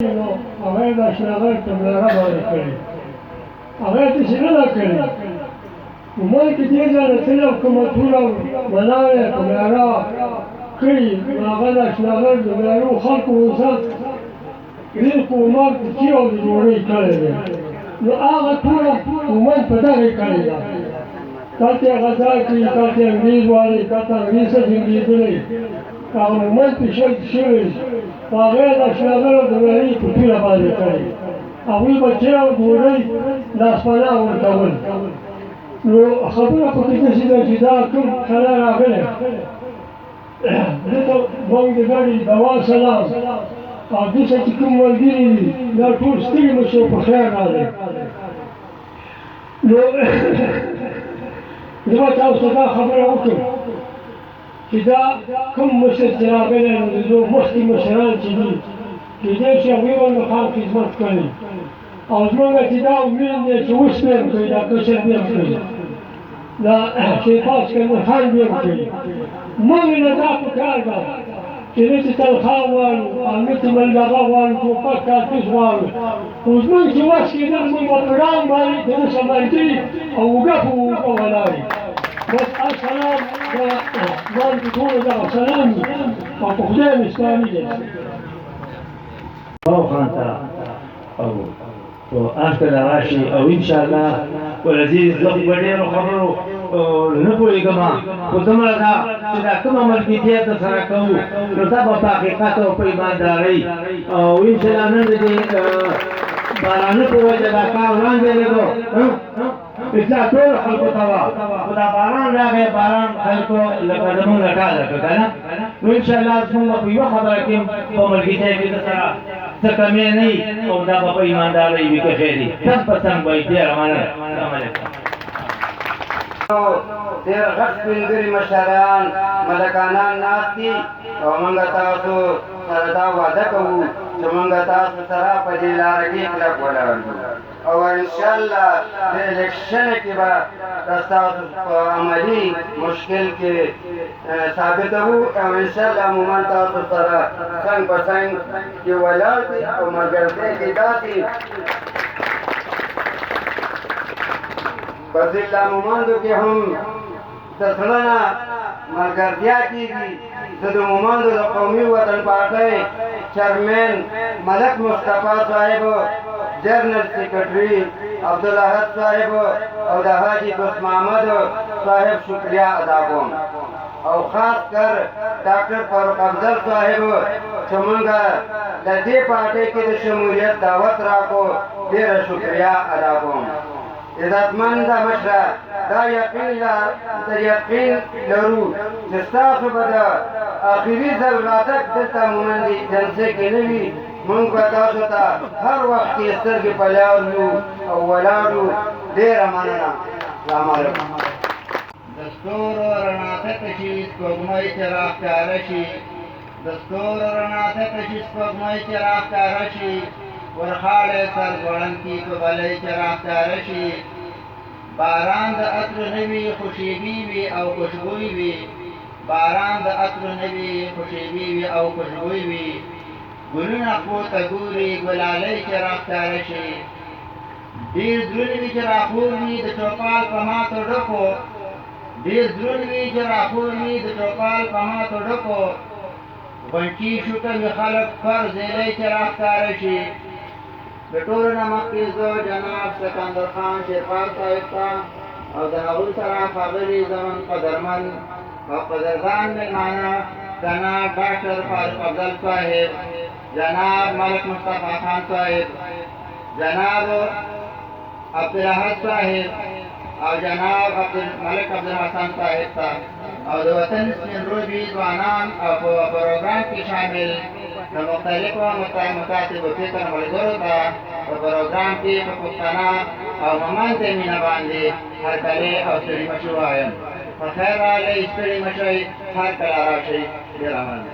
هغه د اشرافو تبلیغات باندې کړي هغه داسې نه ده کړې عموماً کې دې ځای نه تللی حکومتونه ولاړې تبلیغات کړي نو هغه د اشرافو تبلیغاتو خلکو اوسه ډېر په عمر کې او د ډوډۍ کړی دی نو هغه ټوله عموماً په دغې کړې ده کاته غذا کې کاته انګریز والی کاته انګریز څخه انګریزونه عموماً په شرط شوي هغه د اشرافو تبلیغات په ټوله باندې کړي هغوی بچی او ډوډۍ لاسپناه ورکول نو خبره پکې داسې ده چې دا کوم کله راغلی دلته موږ د ګاډي دوا سلام او دلته چې کوم ملګري دي دا ټول ستړي مه شئ په خیر راغلی نو زه به تاسو ته دا خبره وکړم چې دا کوم مشر چې راغلی نو د دوی مخکې مشران چې دي کېدای شي هغوی به نو خام خدمت کوي او زموږ چې دا امید دی چې اوس به هم کوي دا کشر به هم کوي دا شیخاس کندهار به هم کوي موږ نه دا پکار ده چې نه چې تنخواه غواړو امیر ملګغه غواړو ټوپک کارتوس غواړو خو زموږ چې وس کېدل موږ به په ډانګ باندې د اوسه ملګري او اوږه په اوږه ولاړ یو بس السلام ځان کې ټولو دغه سلام وي او په خدای مې سپاري دی او خان ته او آخر راشي او انشاءالله ولذي زه په ډېرو خبرو نه پوهېږم خو دومره ده چې دا کومه ملګرتیا ترسره کوو نو دا به په حقیقت او په ایماندارۍ او انشاءالله نن د دې بارانه په وجه دا کار وړاندې لګو اطلاع ټولو خلکو ته وه خو دا باران راغی باران خلکو لکه زمونږ نه ټاله کړه که نه نو انشاءالله زمونږ به په یوه خبره کې په ملګرتیا کې درسره څه کمی نه وي او دا به په ایماندارۍ وي که خیر وي څنګ په څنګ به وي ډېره مننه السلام علیکم ډېر غټ سپین مشران ملکانان ناست دي او موږ تاسو سره دا وعده کوو چې موږ تاسو سره په دې لاره کې کلک ولاړ یو او انشاءالله د الیکشن کې به ستاسو په عملي مشکل کې ثابتوو او انشاءالله عموما تاسو سره څنګ په څنګ کې ولاړ دي او ملګرتیا کې داسې په ضلع مومندو کې هم د زړه نه ملګرتیا کېږي زه د مومندو د قومي وطن پارټۍ چیرمین ملک مصطفی صاحب جنرل سیکرټري عبدالاحد صاحب او د حاجي دوست محمد صاحب شکریہ ادا کوم او خاص کر ډاکټر فاروق افضل صاحب چې موږ د دې پارټۍ کې د شمولیت دعوت راکړو ډېره شکریہ ادا کوم عزتمند مشره دا یقین لرو چې ستاسو به د آخري ځل راتګ دلته مومندي جلسې کې نه وي موږ به تاسو ته هر وخت کې سترګې په لار یو او ولاړ یو ډېره مننه السلام علیکم د ستورو رڼا ته شي سپوږمۍ چې راښکاره شي د ستورو رڼا ته شي سپوږمۍ چې راښکاره شي ورخاړې سر ځوړندکي په بلۍ چې راښکاره شي باران د عطرو نه وي خوشیبي وي او خوشبوی وي باران د عطرو نه وي خوشیبي وي او خوشبوی وي ګلونه پورته ګوري ګلالۍ چې راښکاره شي ډېر دروند وي چې راخور وي د چوپال په ماتو ډکو ډېر دروند وي چې راخور وي د چوپال په ماتو ډکو غونچي شوټه وي خلک پر زیلۍ چې راښکاره شي د ټولو نه مخکې زه جناب سکندر خان شیرپال صاحب ته او د هغوی سره خبرې زموږ قدرمن او قدردان مېلمانه جناب ډاکټر فاروق افضل صاحب جناب ملک مصطفی خان صاحب جناب عبدالاحد صاحب او جناب ملک عبدالحسن صاحب ته او د وطن سپین روبي ځوانان او په پروګرام کې شامل د مختلفو متعصبو فکر ملګرو ته په پروګرام کې په پښتنه او مومند مینه باندې هرکلی او ستړي مه شئ وایم په خیر راغلئ ستړي مه شئ هرکله راشئ ډېره مننه